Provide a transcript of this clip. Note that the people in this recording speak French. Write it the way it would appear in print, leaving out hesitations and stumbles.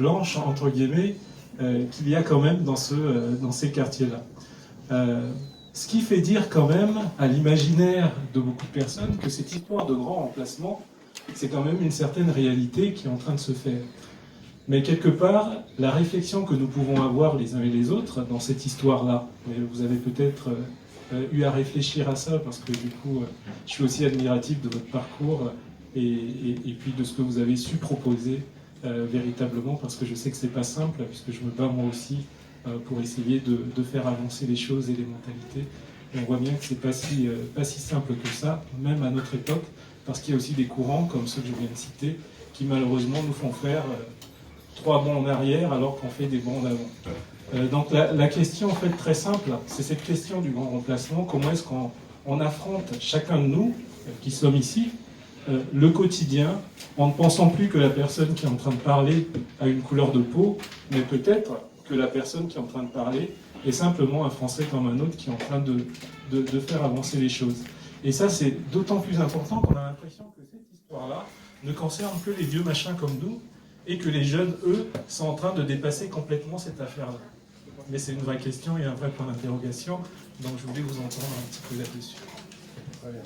blanche, entre guillemets, qu'il y a quand même dans ces quartiers-là. Ce qui fait dire quand même à l'imaginaire de beaucoup de personnes que cette histoire de grand remplacement, c'est quand même une certaine réalité qui est en train de se faire. Mais quelque part, la réflexion que nous pouvons avoir les uns et les autres dans cette histoire-là, et vous avez peut-être eu à réfléchir à ça, parce que du coup, je suis aussi admiratif de votre parcours et puis de ce que vous avez su proposer véritablement, parce que je sais que c'est pas simple, puisque je me bats moi aussi pour essayer de faire avancer les choses et les mentalités. Et on voit bien que c'est pas si simple que ça, même à notre époque, parce qu'il y a aussi des courants, comme ceux que je viens de citer, qui malheureusement nous font faire 3 bonds en arrière alors qu'on fait des bonds en avant. Donc la question en fait très simple, c'est cette question du grand remplacement. Comment est-ce qu'on affronte chacun de nous qui sommes ici le quotidien en ne pensant plus que la personne qui est en train de parler a une couleur de peau, mais peut-être que la personne qui est en train de parler est simplement un Français comme un autre qui est en train de faire avancer les choses. Et ça, c'est d'autant plus important qu'on a l'impression que cette histoire-là ne concerne que les vieux machins comme nous, et que les jeunes, eux, sont en train de dépasser complètement cette affaire-là. Mais c'est une vraie question et un vrai point d'interrogation, donc je voulais vous entendre un petit peu là-dessus. Très bien.